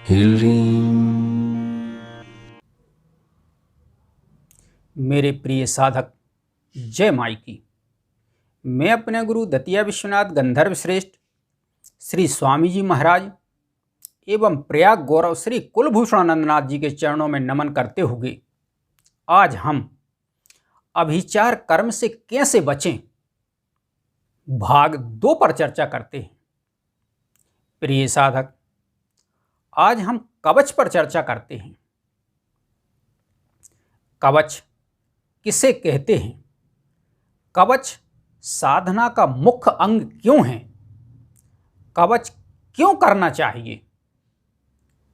मेरे प्रिय साधक, जय माई की। मैं अपने गुरु दतिया विश्वनाथ गंधर्व श्रेष्ठ श्री स्वामी जी महाराज एवं प्रयाग गौरव श्री कुलभूषणानंदनाथ जी के चरणों में नमन करते हुए आज हम अभिचार कर्म से कैसे बचें भाग 2 पर चर्चा करते हैं। प्रिय साधक, आज हम कवच पर चर्चा करते हैं। कवच किसे कहते हैं? कवच साधना का मुख्य अंग क्यों है? कवच क्यों करना चाहिए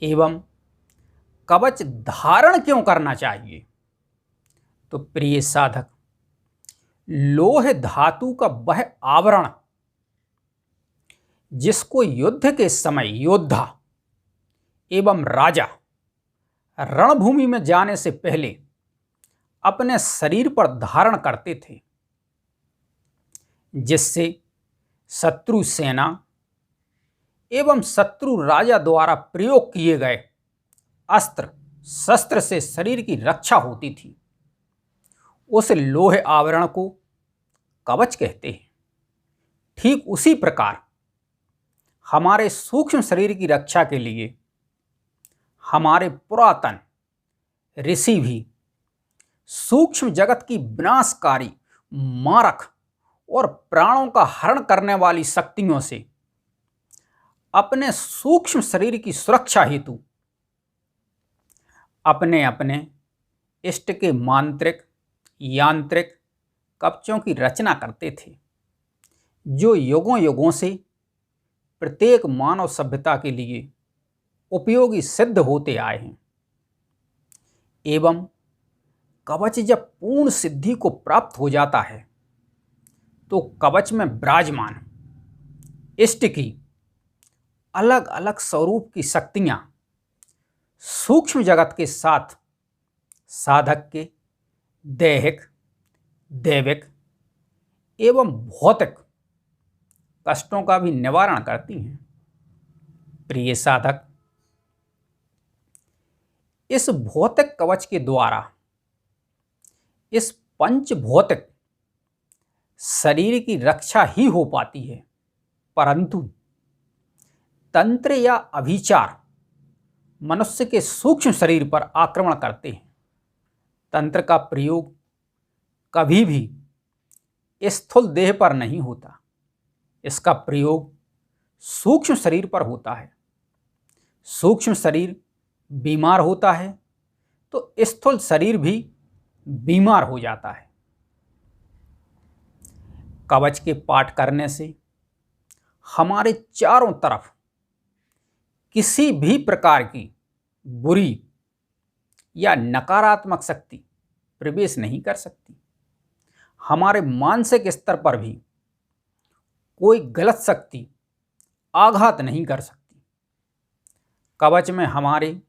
एवं कवच धारण क्यों करना चाहिए? तो प्रिय साधक, लोह धातु का वह आवरण जिसको युद्ध के समय योद्धा एवं राजा रणभूमि में जाने से पहले अपने शरीर पर धारण करते थे, जिससे शत्रु सेना एवं शत्रु राजा द्वारा प्रयोग किए गए अस्त्र शस्त्र से शरीर की रक्षा होती थी, उस लोहे आवरण को कवच कहते हैं। ठीक उसी प्रकार हमारे सूक्ष्म शरीर की रक्षा के लिए हमारे पुरातन ऋषि भी सूक्ष्म जगत की विनाशकारी मारक और प्राणों का हरण करने वाली शक्तियों से अपने सूक्ष्म शरीर की सुरक्षा हेतु अपने अपने इष्ट के मांत्रिक यांत्रिक कवचों की रचना करते थे, जो युगों युगों से प्रत्येक मानव सभ्यता के लिए उपयोगी सिद्ध होते आए हैं। एवं कवच जब पूर्ण सिद्धि को प्राप्त हो जाता है तो कवच में विराजमान इष्ट की अलग अलग स्वरूप की शक्तियां सूक्ष्म जगत के साथ साधक के दैहिक दैविक एवं भौतिक कष्टों का भी निवारण करती हैं। प्रिय साधक, इस भौतिक कवच के द्वारा इस पंच भौतिक शरीर की रक्षा ही हो पाती है, परंतु तंत्र या अभिचार मनुष्य के सूक्ष्म शरीर पर आक्रमण करते हैं। तंत्र का प्रयोग कभी भी स्थूल देह पर नहीं होता, इसका प्रयोग सूक्ष्म शरीर पर होता है। सूक्ष्म शरीर बीमार होता है तो स्थूल शरीर भी बीमार हो जाता है। कवच के पाठ करने से हमारे चारों तरफ किसी भी प्रकार की बुरी या नकारात्मक शक्ति प्रवेश नहीं कर सकती। हमारे मानसिक स्तर पर भी कोई गलत शक्ति आघात नहीं कर सकती। कवच में हमारे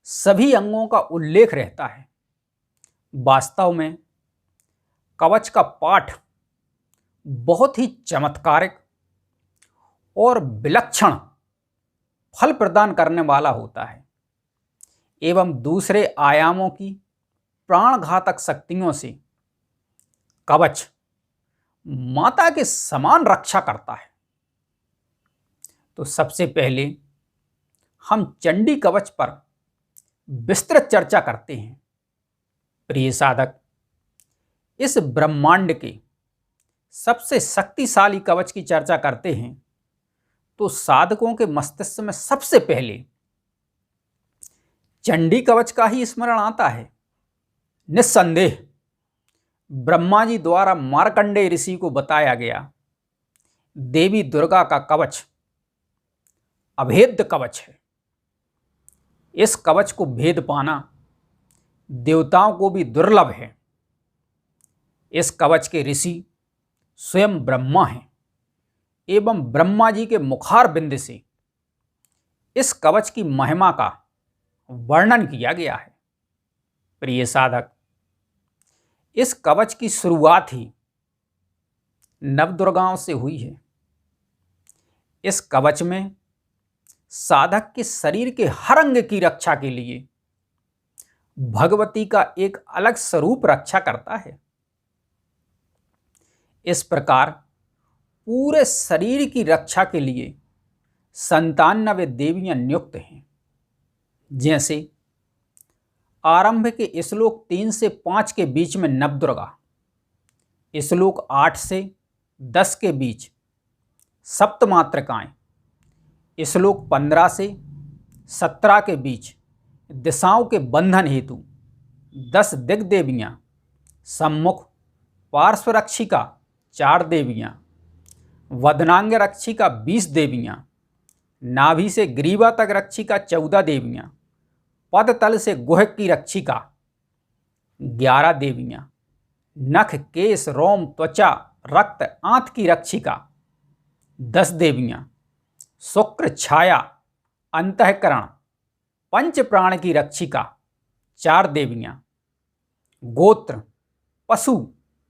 सभी अंगों का उल्लेख रहता है। वास्तव में कवच का पाठ बहुत ही चमत्कारिक और विलक्षण फल प्रदान करने वाला होता है एवं दूसरे आयामों की प्राणघातक शक्तियों से कवच माता के समान रक्षा करता है। तो सबसे पहले हम चंडी कवच पर विस्तृत चर्चा करते हैं। प्रिय साधक, इस ब्रह्मांड के सबसे शक्तिशाली कवच की चर्चा करते हैं तो साधकों के मस्तिष्क में सबसे पहले चंडी कवच का ही स्मरण आता है। निस्संदेह ब्रह्मा जी द्वारा मार्कंडेय ऋषि को बताया गया देवी दुर्गा का कवच अभेद्य कवच है। इस कवच को भेद पाना देवताओं को भी दुर्लभ है। इस कवच के ऋषि स्वयं ब्रह्मा हैं एवं ब्रह्मा जी के मुखार बिंद से इस कवच की महिमा का वर्णन किया गया है। प्रिय साधक, इस कवच की शुरुआत ही नवदुर्गाओं से हुई है। इस कवच में साधक के शरीर के हर अंग की रक्षा के लिए भगवती का एक अलग स्वरूप रक्षा करता है। इस प्रकार पूरे शरीर की रक्षा के लिए 97 देवियां नियुक्त हैं। जैसे आरंभ के श्लोक 3 से 5 के बीच में नवदुर्गा, श्लोक 8 से 10 के बीच सप्तमातृकाएं, श्लोक 15 से 17 के बीच दिशाओं के बंधन हेतु 10 दिग्देवियां, सम्मुख पार्श्व रक्षिका 4 देवियां, वदनांग रक्षिका 20 देवियां, नाभि से ग्रीवा तक रक्षिका 14 देवियां, पद तल से गुह की रक्षिका 11 देवियां, नख केश रोम त्वचा रक्त आंत की रक्षिका 10 देवियां, शुक्र छाया अंतःकरण पंच प्राण की रक्षिका 4 देवियां, गोत्र पशु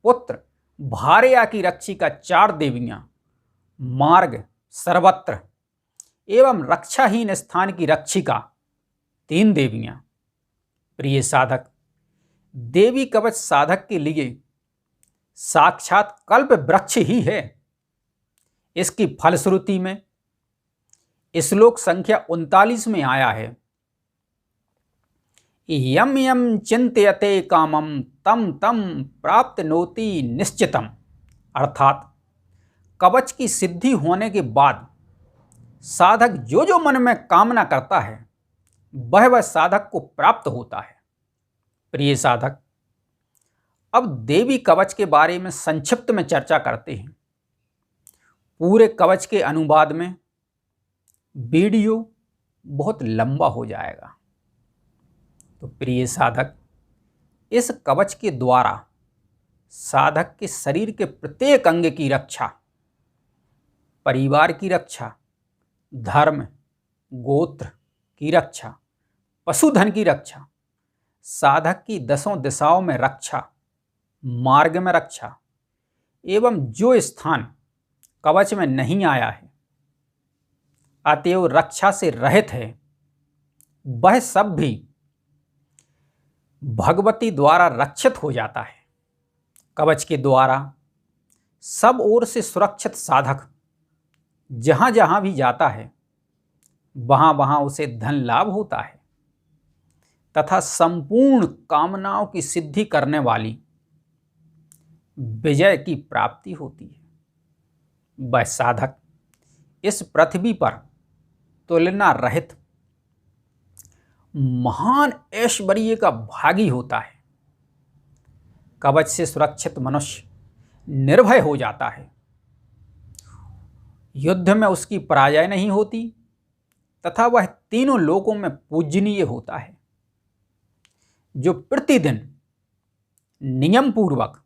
पुत्र भार्या की रक्षिका 4 देवियां, मार्ग सर्वत्र एवं रक्षाहीन स्थान की रक्षिका 3 देवियां। प्रिय साधक, देवी कवच साधक के लिए साक्षात कल्प वृक्ष ही है। इसकी फलश्रुति में श्लोक संख्या 39 में आया है, यम यम चिंतयते कामम तम तम प्राप्तनोति निश्चितम। अर्थात कवच की सिद्धि होने के बाद साधक जो जो मन में कामना करता है वह साधक को प्राप्त होता है। प्रिय साधक, अब देवी कवच के बारे में संक्षिप्त में चर्चा करते हैं। पूरे कवच के अनुवाद में वीडियो बहुत लंबा हो जाएगा, तो प्रिय साधक, इस कवच के द्वारा साधक के शरीर के प्रत्येक अंग की रक्षा, परिवार की रक्षा, धर्म गोत्र की रक्षा, पशुधन की रक्षा, साधक की 10 दिशाओं में रक्षा, मार्ग में रक्षा एवं जो स्थान कवच में नहीं आया है अतएव रक्षा से रहित है, वह सब भी भगवती द्वारा रक्षित हो जाता है। कवच के द्वारा सब ओर से सुरक्षित साधक जहां जहां भी जाता है वहां वहां उसे धन लाभ होता है तथा संपूर्ण कामनाओं की सिद्धि करने वाली विजय की प्राप्ति होती है। वह साधक इस पृथ्वी पर तुलना रहित महान ऐश्वर्य का भागी होता है। कवच से सुरक्षित मनुष्य निर्भय हो जाता है, युद्ध में उसकी पराजय नहीं होती तथा वह तीनों लोकों में पूजनीय होता है। जो प्रतिदिन नियम पूर्वक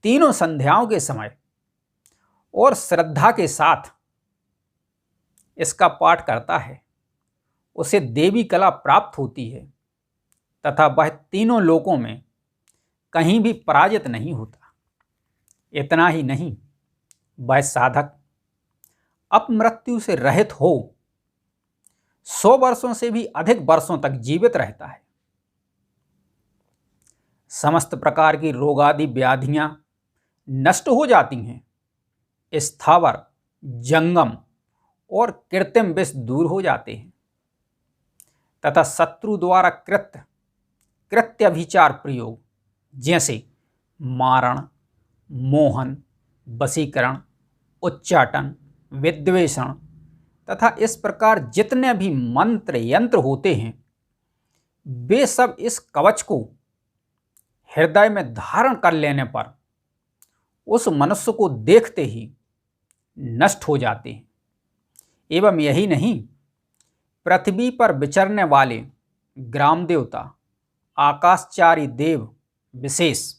तीनों संध्याओं के समय और श्रद्धा के साथ इसका पाठ करता है उसे देवी कला प्राप्त होती है तथा वह तीनों लोकों में कहीं भी पराजित नहीं होता। इतना ही नहीं, वह साधक अपमृत्यु से रहित हो 100 वर्षों से भी अधिक वर्षों तक जीवित रहता है। समस्त प्रकार की रोगादि व्याधियां नष्ट हो जाती हैं, स्थावर जंगम और कृत्रिम विष दूर हो जाते हैं तथा शत्रु द्वारा कृत्याभिचार प्रयोग जैसे मारण, मोहन, वशीकरण, उच्चाटन, विद्वेषण तथा इस प्रकार जितने भी मंत्र यंत्र होते हैं वे सब इस कवच को हृदय में धारण कर लेने पर उस मनुष्य को देखते ही नष्ट हो जाते हैं। एवं यही नहीं, पृथ्वी पर विचरने वाले ग्राम देवता, आकाशचारी देव विशेष,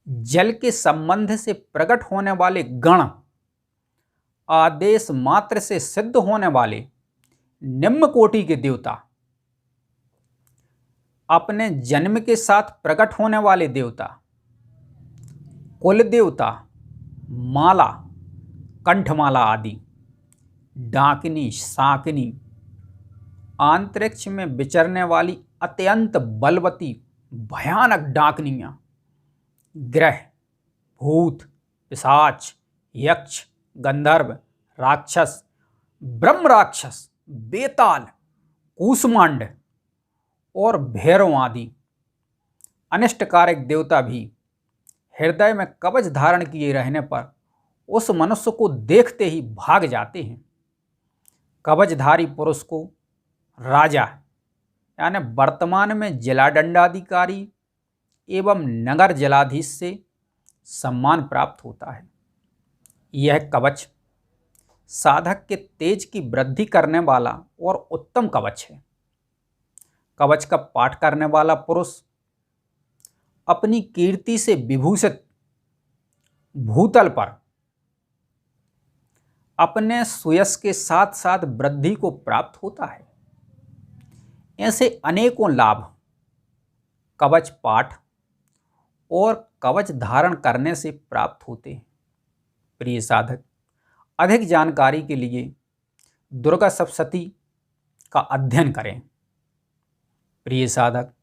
जल के संबंध से प्रकट होने वाले गण, आदेश मात्र से सिद्ध होने वाले निम्न कोटि के देवता, अपने जन्म के साथ प्रकट होने वाले देवता, कुल देवता, माला, कंठमाला आदि डाकिनी, शाकिनी, अंतरिक्ष में विचरने वाली अत्यंत बलवती भयानक डाकनियाँ, ग्रह, भूत, पिशाच, यक्ष, गंधर्व, राक्षस, ब्रह्म राक्षस, बेताल, कूष्मांड और भैरव आदि अनिष्टकारक देवता भी हृदय में कवच धारण किए रहने पर उस मनुष्य को देखते ही भाग जाते हैं। कवचधारी पुरुष को राजा यानी वर्तमान में जिला दंडाधिकारी एवं नगर जलाधीश से सम्मान प्राप्त होता है। यह कवच साधक के तेज की वृद्धि करने वाला और उत्तम कवच है। कवच का पाठ करने वाला पुरुष अपनी कीर्ति से विभूषित भूतल पर अपने सुयश के साथ साथ वृद्धि को प्राप्त होता है। ऐसे अनेकों लाभ कवच पाठ और कवच धारण करने से प्राप्त होते हैं। प्रिय साधक, अधिक जानकारी के लिए दुर्गा सप्तशती का अध्ययन करें। प्रिय साधक,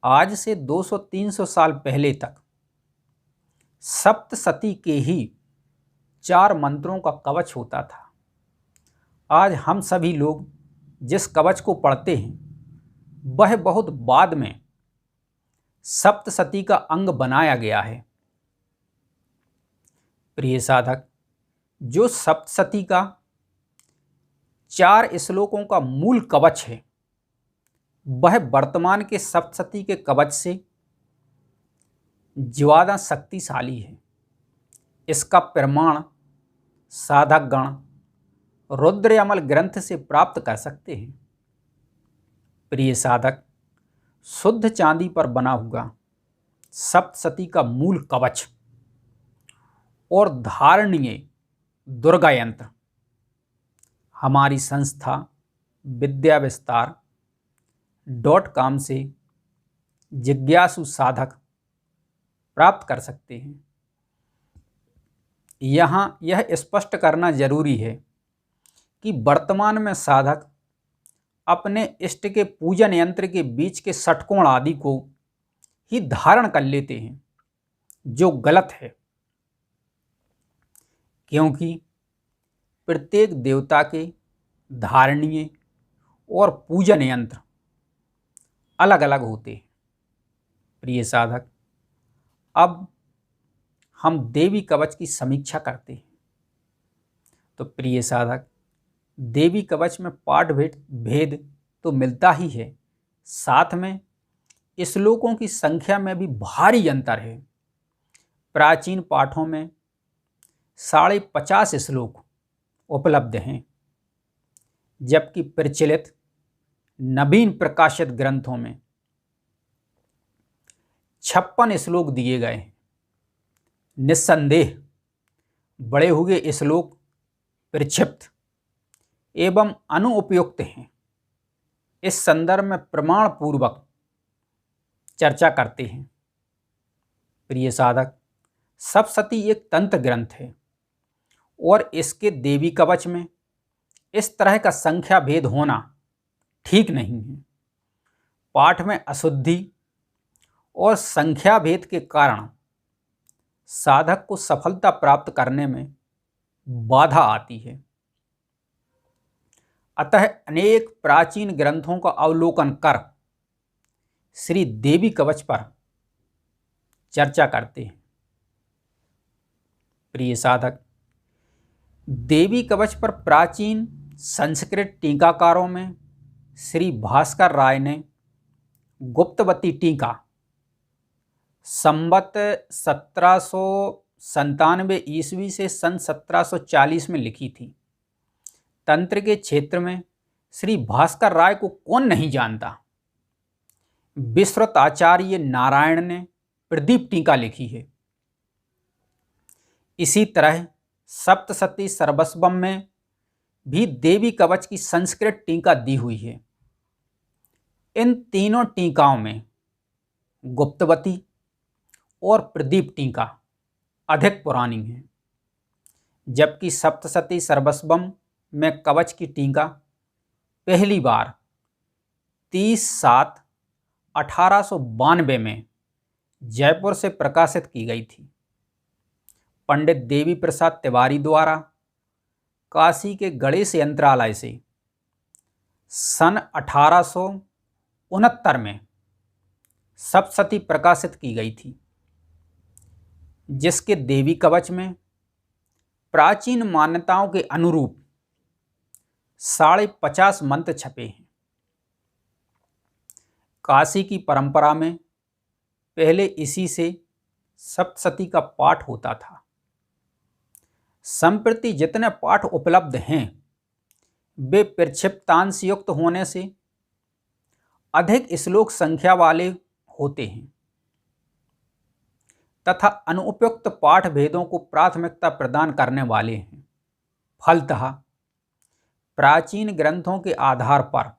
आज से 200-300 साल पहले तक सप्तशती के ही 4 मंत्रों का कवच होता था। आज हम सभी लोग जिस कवच को पढ़ते हैं वह बहुत बाद में सप्तशती का अंग बनाया गया है। प्रिय साधक, जो सप्तशती का 4 श्लोकों का मूल कवच है वह वर्तमान के सप्तशती के कवच से ज्यादा शक्तिशाली है। इसका प्रमाण साधकगण रुद्रयमल ग्रंथ से प्राप्त कर सकते हैं। प्रिय साधक, शुद्ध चांदी पर बना हुआ सप्तशती का मूल कवच और धारणीय दुर्गा यंत्र हमारी संस्था विद्याविस्तार.com से जिज्ञासु साधक प्राप्त कर सकते हैं। यहाँ यह स्पष्ट करना जरूरी है कि वर्तमान में साधक अपने इष्ट के पूजन यंत्र के बीच के षटकोण आदि को ही धारण कर लेते हैं, जो गलत है, क्योंकि प्रत्येक देवता के धारणीय और पूजन यंत्र अलग अलग होते हैं। प्रिय साधक, अब हम देवी कवच की समीक्षा करते हैं। तो प्रिय साधक, देवी कवच में पाठ भेद तो मिलता ही है, साथ में श्लोकों की संख्या में भी भारी अंतर है। प्राचीन पाठों में 50 श्लोक उपलब्ध हैं, जबकि प्रचलित नवीन प्रकाशित ग्रंथों में 56 श्लोक दिए गए हैं। निस्संदेह बड़े हुए श्लोक प्रक्षिप्त एवं अनुपयुक्त हैं। इस संदर्भ में प्रमाण पूर्वक चर्चा करते हैं। प्रिय साधक, सप्तशती एक तंत्र ग्रंथ है और इसके देवी कवच में इस तरह का संख्या भेद होना ठीक नहीं है। पाठ में अशुद्धि और संख्या भेद के कारण साधक को सफलता प्राप्त करने में बाधा आती है। अतः अनेक प्राचीन ग्रंथों का अवलोकन कर श्री देवी कवच पर चर्चा करते हैं। प्रिय साधक, देवी कवच पर प्राचीन संस्कृत टीकाकारों में श्री भास्कर राय ने गुप्तवती टीका संवत 1797 ईस्वी से सन 1740 में लिखी थी। तंत्र के क्षेत्र में श्री भास्कर राय को कौन नहीं जानता। विश्रुत आचार्य नारायण ने प्रदीप टीका लिखी है। इसी तरह सप्तशती सर्वस्वम में भी देवी कवच की संस्कृत टीका दी हुई है। इन तीनों टीकाओं में गुप्तवती और प्रदीप टीका अधिक पुरानी है, जबकि सप्तशती सर्वस्वम में कवच की टीका पहली बार 30/7/1892 में जयपुर से प्रकाशित की गई थी। पंडित देवी प्रसाद तिवारी द्वारा काशी के गणेश यंत्रालय से सन 1869 में सप्तशती प्रकाशित की गई थी, जिसके देवी कवच में प्राचीन मान्यताओं के अनुरूप 50 मंत्र छपे हैं। काशी की परंपरा में पहले इसी से सप्तशती का पाठ होता था। संप्रति जितने पाठ उपलब्ध हैं वे प्रक्षिप्तांश युक्त होने से अधिक श्लोक संख्या वाले होते हैं तथा अनुपयुक्त पाठ भेदों को प्राथमिकता प्रदान करने वाले हैं। फलतः प्राचीन ग्रंथों के आधार पर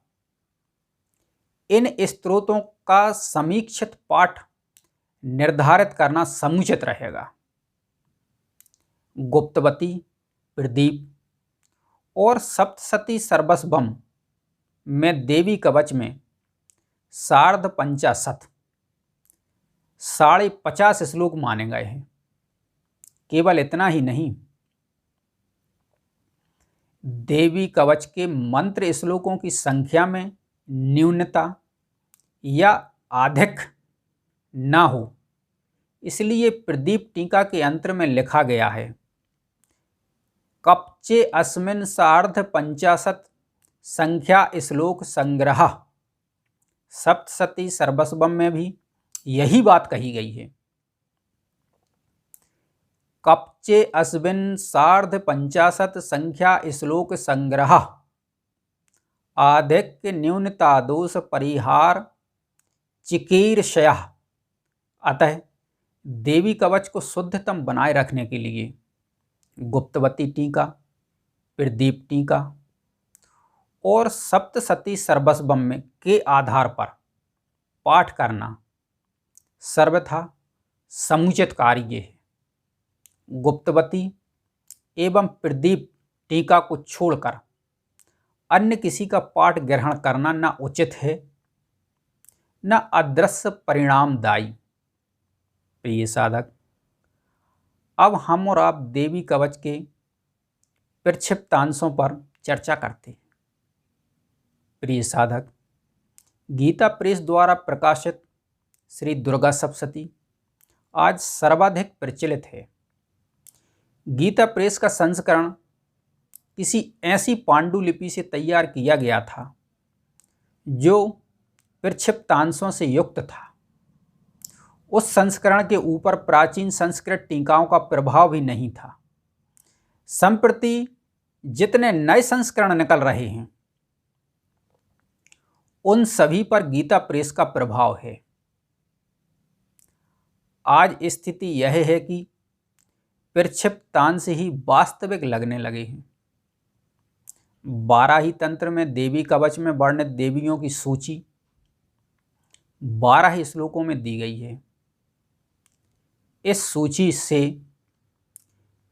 इन स्त्रोतों का समीक्षित पाठ निर्धारित करना समुचित रहेगा। गुप्तवती, प्रदीप और सप्तशती सर्वस्वम में देवी कवच में सार्ध 50 50 श्लोक माने गए हैं। केवल इतना ही नहीं, देवी कवच के मंत्र श्लोकों की संख्या में न्यूनता या अधिक ना हो, इसलिए प्रदीप टीका के अंत में लिखा गया है, कपचे अस्मिन् सार्ध 50 संख्या श्लोक संग्रह। सप्तशती सर्वस्वम में भी यही बात कही गई है। कपचे अस्मिन् सार्ध 50 संख्या श्लोक संग्रह, आधिक्य न्यूनता दोष परिहार चिकीर्षया। अतः देवी कवच को शुद्धतम बनाए रखने के लिए गुप्तवती टीका, प्रदीप टीका और सप्तशती सर्वस्वम में के आधार पर पाठ करना सर्वथा समुचित कार्य है। गुप्तवती एवं प्रदीप टीका को छोड़कर अन्य किसी का पाठ ग्रहण करना न उचित है न अदृश्य परिणामदायी। प्रिय साधक, अब हम और आप देवी कवच के प्रक्षिप्तांशों पर चर्चा करते हैं। प्रिय साधक, गीता प्रेस द्वारा प्रकाशित श्री दुर्गा सप्तशती आज सर्वाधिक प्रचलित है। गीता प्रेस का संस्करण किसी ऐसी पांडुलिपि से तैयार किया गया था जो प्रक्षिप्तांशों से युक्त था। उस संस्करण के ऊपर प्राचीन संस्कृत टीकाओं का प्रभाव भी नहीं था। संप्रति जितने नए संस्करण निकल रहे हैं उन सभी पर गीता प्रेस का प्रभाव है। आज स्थिति यह है कि प्रक्षिप्तांश ही वास्तविक लगने लगे हैं। 12 ही तंत्र में देवी कवच में वर्णित देवियों की सूची 12 श्लोकों में दी गई है। इस सूची से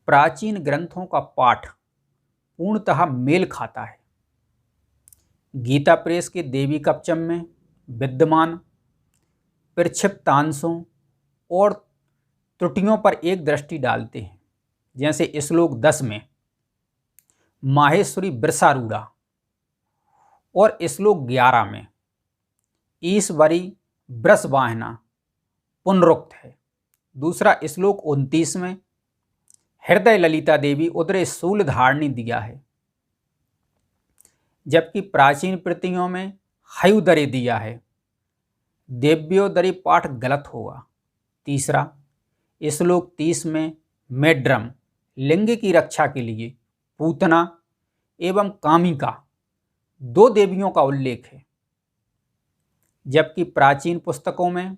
प्राचीन ग्रंथों का पाठ पूर्णतः मेल खाता है। गीता प्रेस के देवी कवचम में विद्यमान प्रक्षिप्तांशों और त्रुटियों पर एक दृष्टि डालते हैं। जैसे श्लोक 10 में माहेश्वरी वृषारूढ़ा और श्लोक 11 में ईश्वरी वृषवाहना पुनरुक्त है। दूसरा श्लोक 29 में हृदय ललिता देवी उदरे शूल धारणी दिया है, जबकि प्राचीन प्रतियों में हयुदरे दिया है। देव्योदरी पाठ गलत होगा। तीसरा श्लोक 30 में मेड्रम लिंग की रक्षा के लिए पूतना एवं कामिका 2 देवियों का उल्लेख है, जबकि प्राचीन पुस्तकों में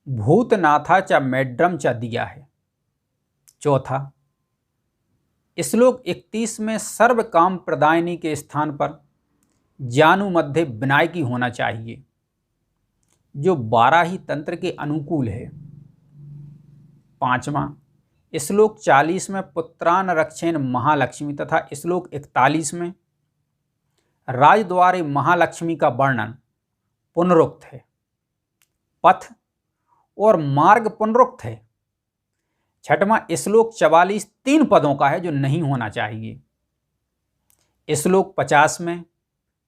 भूतनाथा च मेड्रम च दिया है। चौथा श्लोक 31 में सर्व काम प्रदायिनी के स्थान पर जानु मध्य विनायकी होना चाहिए, जो 12 ही तंत्र के अनुकूल है। 5वां श्लोक 40 में पुत्रान रक्षेन महालक्ष्मी तथा श्लोक 41 में राजद्वारे महालक्ष्मी का वर्णन पुनरुक्त है। पथ और मार्ग पुनरुक्त है। छठवां श्लोक 44 3 पदों का है जो नहीं होना चाहिए। श्लोक 50 में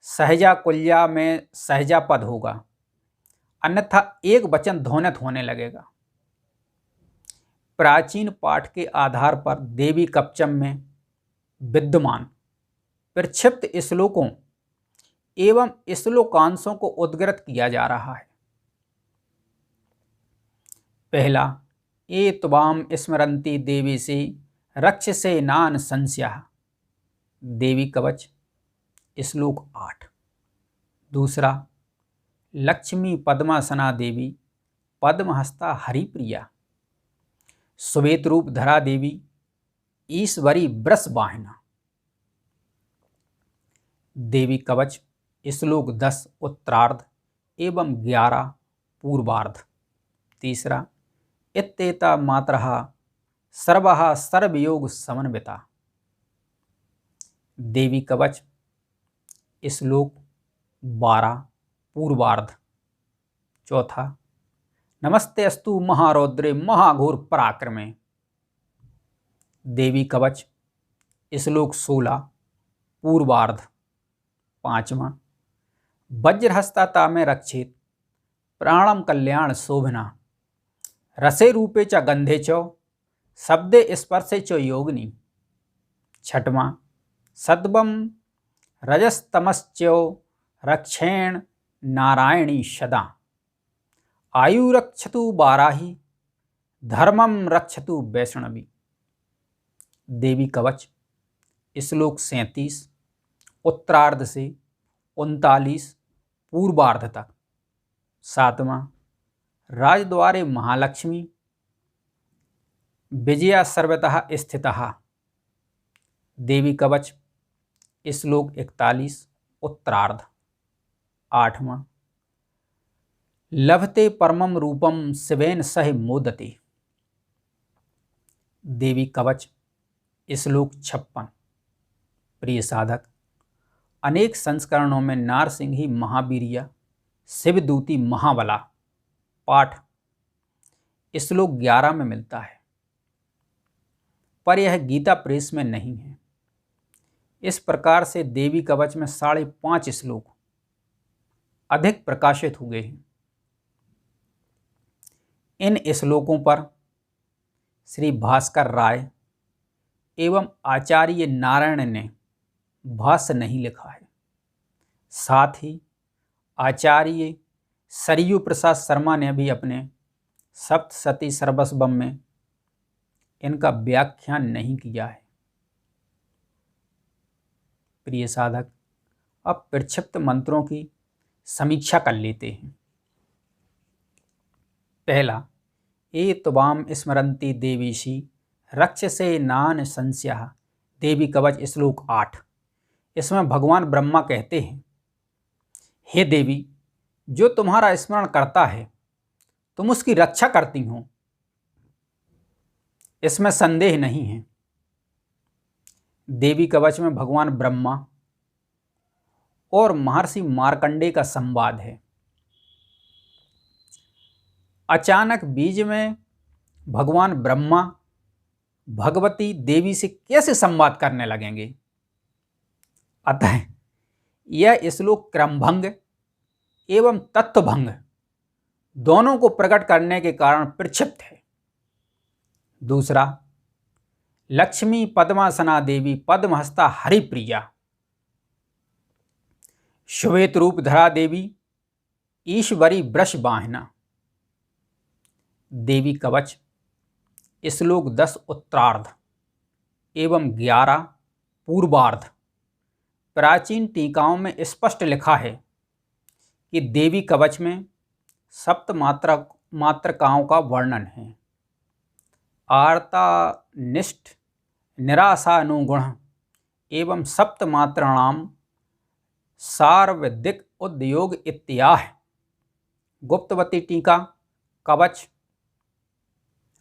सहजा कुल्या में सहजा पद होगा, अन्यथा एक वचन ध्वनित होने लगेगा। प्राचीन पाठ के आधार पर देवी कवचम में विद्यमान प्रक्षिप्त श्लोकों एवं श्लोकांशों को उद्गृत किया जा रहा है। पहला, ये त्वाम स्मरन्ति देवी से रक्षसे नान संस्याः, देवी कवच श्लोक 8। दूसरा, लक्ष्मी पद्मासना देवी पद्महस्ता हरिप्रिया, श्वेत रूप धरा देवी ईश्वरी वृषवाहिना, देवी कवच श्लोक 10 उत्तरार्ध एवं 11 पूर्वार्ध। तीसरा, इत्येता मात्रः सर्वः सर्वयोग समन्विता, देवी कवच श्लोक 12 पूर्वार्ध। चौथा, नमस्ते अस्तु महारौद्रे महाघोर पराक्रमे, देवी कवच श्लोक 16 पूर्वार्ध। पांचवा, वज्रहस्ता में रक्षित प्राणम कल्याण शोभना, रसे रूपे च गंधे च शब्दे स्पर्शे च योगिनी। छठवां, सद्वम रजस्तमश्च रक्षेण नारायणी सदा, आयु रक्षतु बाराही धर्मम रक्षतु वैष्णवी, देवी कवच श्लोक 37 उत्तरार्ध से 39 पूर्वार्ध तक। सातवां, राजद्वारे महालक्ष्मी विजया सर्वतः स्थितः, देवी कवच श्लोक 41 उत्तरार्ध। आठवां, लभते परमं रूपम शिवेन सह मोदते, देवी कवच श्लोक 56। प्रिय साधक, अनेक संस्करणों में नारसिंही महावीरिया शिवदूती महाबला पाठ श्लोक 11 में मिलता है, पर यह गीता प्रेस में नहीं है। इस प्रकार से देवी कवच में 5.5 श्लोक अधिक प्रकाशित हुए हैं। इन श्लोकों पर श्री भास्कर राय एवं आचार्य नारायण ने भाष्य नहीं लिखा है। साथ ही आचार्य सरयू प्रसाद शर्मा ने भी अपने सप्तशती सर्वस्वम में इनका व्याख्यान नहीं किया है। प्रिय साधक, अब प्रक्षिप्त मंत्रों की समीक्षा कर लेते हैं। पहला, ये त्वाम स्मरन्ति देवीशी रक्षसे नान संस्याः, देवी कवच श्लोक 8। इसमें भगवान ब्रह्मा कहते हैं, हे देवी, जो तुम्हारा स्मरण करता है तुम उसकी रक्षा करती हो, इसमें संदेह नहीं है। देवी कवच में भगवान ब्रह्मा और महर्षि मार्कंडेय का संवाद है। अचानक बीज में भगवान ब्रह्मा भगवती देवी से कैसे संवाद करने लगेंगे? अतः यह श्लोक क्रमभंग एवं तत्वभंग दोनों को प्रकट करने के कारण प्रक्षिप्त है। दूसरा, लक्ष्मी पद्मासना देवी पद्महस्ता हरिप्रिया, श्वेत रूप धरा देवी ईश्वरी वृषवाहिना, देवी कवच श्लोक 10 उत्तरार्ध एवं 11 पूर्वार्ध। प्राचीन टीकाओं में स्पष्ट लिखा है कि देवी कवच में सप्त मात्रकाओं का वर्णन है। आर्ता निष्ठ निराशानुगुण एवं सप्त मात्राणाम सार्वदिक उद्योग इत्याह। गुप्तवती टीका कवच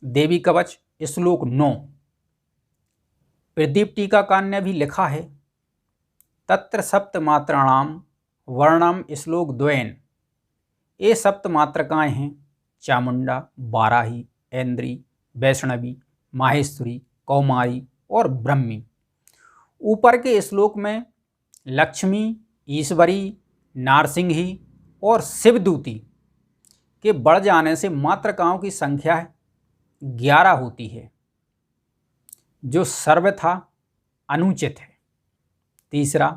देवी कवच श्लोक 9 प्रदीप टीकाकार ने भी लिखा है, तत्र सप्तमात्राणाम वर्णम श्लोक द्वयन। ये सप्त मात्रकाएँ हैं चामुंडा, बाराही, ऐन्द्री, वैष्णवी, माहेश्वरी, कौमारी और ब्रह्मी। ऊपर के श्लोक में लक्ष्मी, ईश्वरी, नारसिंही और शिवदूती के बढ़ जाने से मात्रकाओं की संख्या 11 होती है, जो सर्वथा अनुचित है। तीसरा,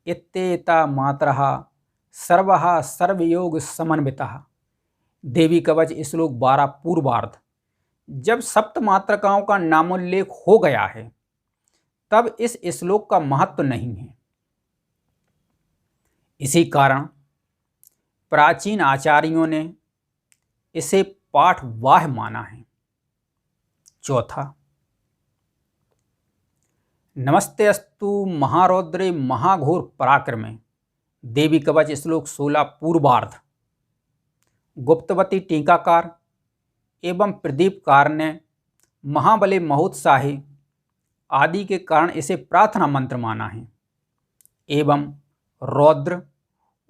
इत्येता मात्रः सर्वः सर्वयोग समन्वितः। देवी कवच श्लोक 12 पूर्वार्ध। जब सप्त मात्रकाओं का नामोल्लेख हो गया है तब इस श्लोक का महत्व नहीं है। इसी कारण प्राचीन आचार्यों ने इसे पाठवाह्य माना है। चौथा, नमस्ते अस्तु महारौद्रे महाघोर पराक्रमे। देवी कवच श्लोक 16 पूर्वार्ध। गुप्तवती टीकाकार एवं प्रदीपकार ने महाबले महोत्साही आदि के कारण इसे प्रार्थना मंत्र माना है एवं रौद्र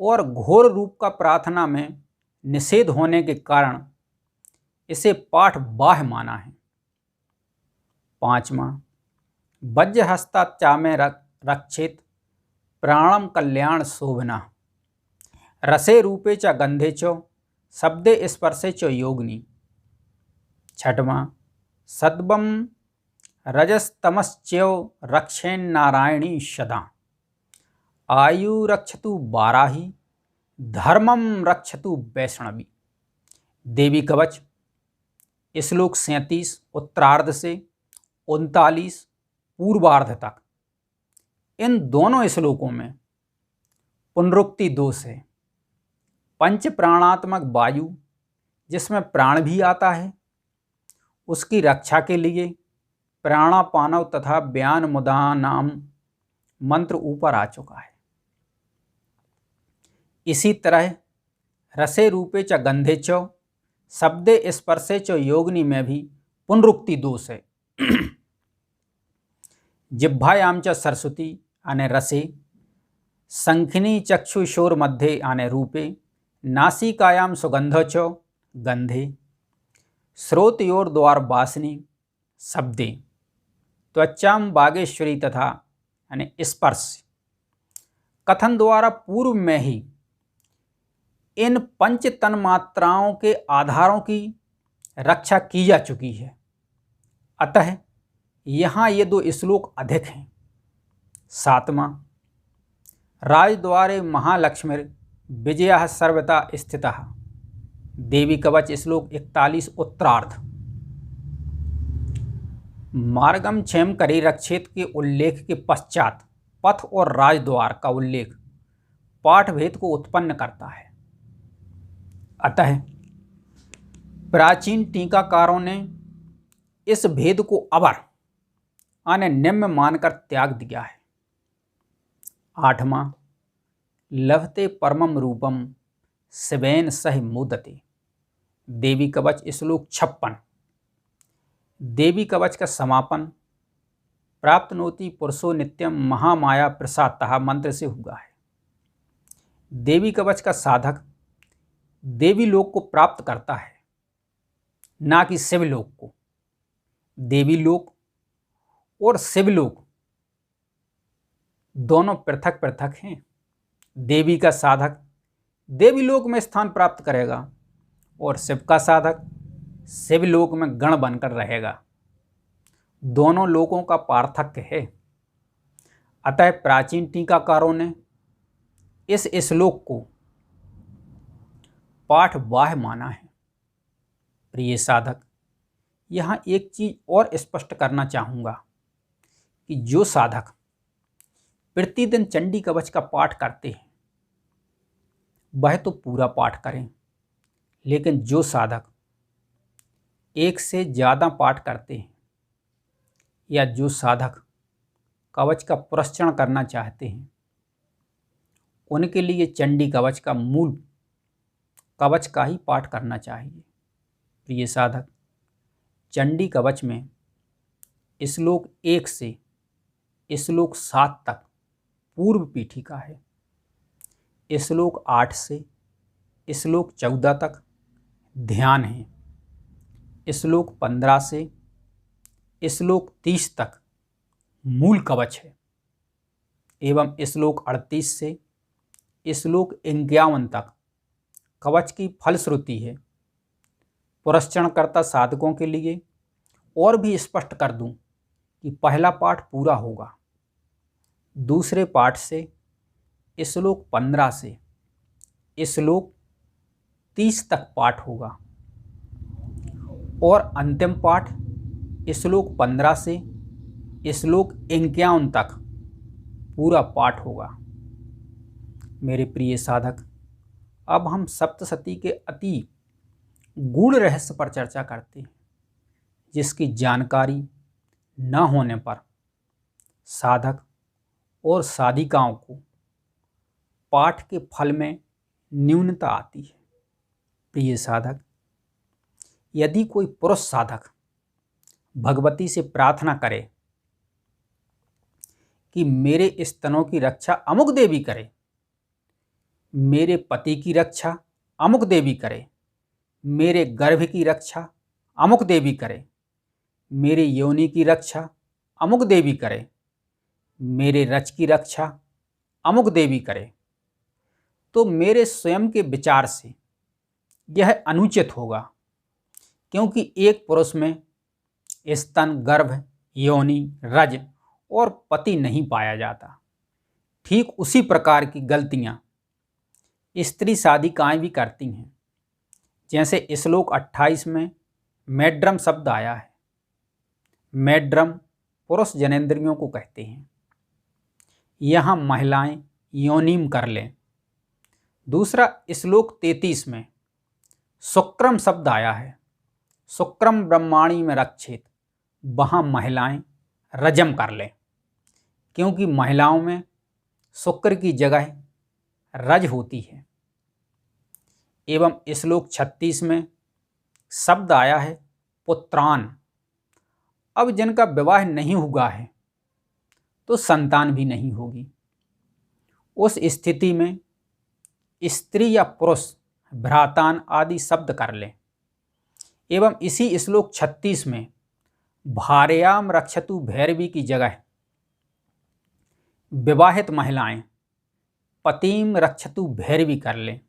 और घोर रूप का प्रार्थना में निषेध होने के कारण इसे पाठवाह्य माना है। पांचवा, वज्रहस्ता में रक्षित प्राणम कल्याण शोभना। रसे रूपे च गंधे च शब्दे स्पर्शे च योगिनी। छठवां, सद्वम रजस्तमश्चैव रक्षेन्नारायणी सदा। आयु रक्षतु बाराही धर्मम रक्षतु वैष्णवी। देवी कवच श्लोक 37 उत्तरार्ध से 39 पूर्वार्ध तक। इन दोनों श्लोकों में पुनरुक्ति दोष है। पंच प्राणात्मक वायु, जिसमें प्राण भी आता है, उसकी रक्षा के लिए प्राणापानव तथा व्यान मुदानाम मंत्र ऊपर आ चुका है। इसी तरह रसे रूपे च गंधे च शब्दे स्पर्शे च योगिनी में भी पुनरुक्ति दोष है। जिह्वायाम च सरस्वती आने रसे, शंखिनी चक्षुषोर मध्ये आने रूपे, नासिकायाम सुगंध च गंधे, श्रोतयोर द्वार वासनी शब्दे, त्वचाम बागेश्वरी तथा यानी स्पर्श। कथन द्वारा पूर्व में ही इन पंच तन मात्राओं के आधारों की रक्षा की जा चुकी है, अतः यहाँ ये दो श्लोक अधिक हैं। सातवां, राजद्वारे महालक्ष्मी विजय सर्वथा स्थितः। देवी कवच श्लोक 41 उत्तरार्ध। मार्गम क्षेम करी रक्षित के उल्लेख के पश्चात पथ और राजद्वार का उल्लेख पाठभेद को उत्पन्न करता है, अतः प्राचीन टीकाकारों ने इस भेद को अवर यानी निम्न मानकर त्याग दिया है। आठवां, लभते परमम रूपम शिवेन सह मुदते। देवी कवच श्लोक 56। देवी कवच का समापन प्राप्तनोति पुरुषो नित्यम महामाया प्रसादतः मंत्र से हुआ है। देवी कवच का साधक देवी लोक को प्राप्त करता है, ना कि शिवलोक को। देवी लोक और शिवलोक दोनों पृथक पृथक हैं। देवी का साधक देवी लोक में स्थान प्राप्त करेगा और शिव का साधक शिवलोक में गण बनकर रहेगा। दोनों लोकों का पार्थक्य है। अतः प्राचीन टीकाकारों ने इस श्लोक को पाठवाह्य माना है। प्रिय साधक, यहाँ एक चीज और स्पष्ट करना चाहूँगा कि जो साधक प्रतिदिन चंडी कवच का पाठ करते हैं वह तो पूरा पाठ करें, लेकिन जो साधक एक से ज़्यादा पाठ करते हैं या जो साधक कवच का पुरस्चरण करना चाहते हैं, उनके लिए चंडी कवच का मूल कवच का ही पाठ करना चाहिए। प्रिय साधक, चंडी कवच में श्लोक 1 से श्लोक 7 तक पूर्व पीठिका है, श्लोक 8 से श्लोक 14 तक ध्यान है, श्लोक 15 से श्लोक 30 तक मूल कवच है एवं श्लोक 38 से श्लोक 51 तक कवच की फलश्रुति है। पुरस्चरणकर्ता साधकों के लिए और भी स्पष्ट कर दूं कि पहला पाठ पूरा होगा, दूसरे पाठ से श्लोक 15 से श्लोक 30 तक पाठ होगा और अंतिम पाठ श्लोक 15 से श्लोक 51 तक पूरा पाठ होगा। मेरे प्रिय साधक, अब हम सप्तशती के अति गूढ़ रहस्य पर चर्चा करते हैं, जिसकी जानकारी न होने पर साधक और साधिकाओं को पाठ के फल में न्यूनता आती है। प्रिय साधक, यदि कोई पुरुष साधक भगवती से प्रार्थना करे कि मेरे स्तनों की रक्षा अमुक देवी करे, मेरे पति की रक्षा अमुक देवी करे, मेरे गर्भ की रक्षा अमुक देवी करे, मेरे योनि की रक्षा अमुक देवी करे, मेरे रच की रक्षा अमुक देवी करे, तो मेरे स्वयं के विचार से यह अनुचित होगा, क्योंकि एक पुरुष में स्तन, गर्भ, योनि, रज और पति नहीं पाया जाता। ठीक उसी प्रकार की गलतियां स्त्री साधिकाएं भी करती हैं। जैसे श्लोक 28 में मैड्रम शब्द आया है। मैड्रम पुरुष जनेंद्रियों को कहते हैं। यहाँ महिलाएं योनिम कर लें। दूसरा श्लोक 33 में शुक्रम शब्द आया है। शुक्रम ब्रह्माणी में रक्षित, वहाँ महिलाएं रजम कर लें, क्योंकि महिलाओं में शुक्र की जगह रज होती है। एवं श्लोक 36 में शब्द आया है पुत्रान। अब जिनका विवाह नहीं हुआ है तो संतान भी नहीं होगी। उस स्थिति में स्त्री या पुरुष भ्रातान आदि शब्द कर लें। एवं इसी श्लोक 36 में भार्याम रक्षतु भैरवी की जगह विवाहित महिलाएं पतिम रक्षतु भैरवी कर लें।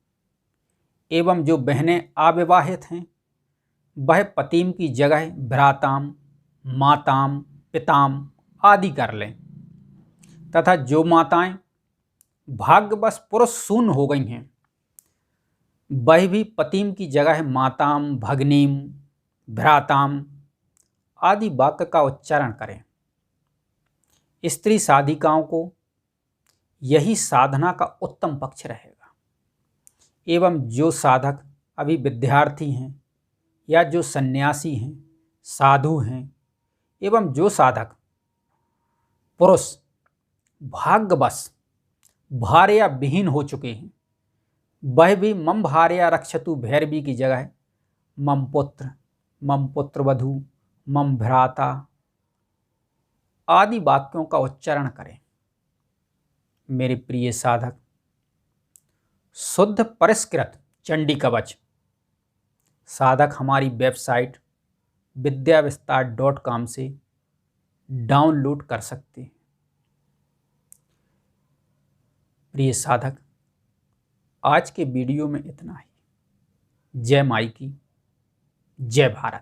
एवं जो बहनें अविवाहित हैं वह पतिम की जगह भ्राताम, माताम, पिताम आदि कर लें। तथा जो माताएं भाग्यवश पुरुष शून्य हो गई हैं वह भी पतिम की जगह माताम, भगनीम, भ्राताम आदि वाक्य का उच्चारण करें। स्त्री साधिकाओं को यही साधना का उत्तम पक्ष रहेगा। एवं जो साधक अभी विद्यार्थी हैं या जो सन्यासी हैं, साधु हैं, एवं जो साधक पुरुष भाग्यवश भार्या विहीन हो चुके हैं वह भी मम भार्या रक्षतु भैरवी की जगह मम पुत्र वधू, मम भ्राता आदि वाक्यों का उच्चारण करें। मेरे प्रिय साधक, शुद्ध परिष्कृत चंडी कवच साधक हमारी वेबसाइट vidyavistar.com से डाउनलोड कर सकते हैं। प्रिय साधक, आज के वीडियो में इतना ही। जय माई की, जय भारत।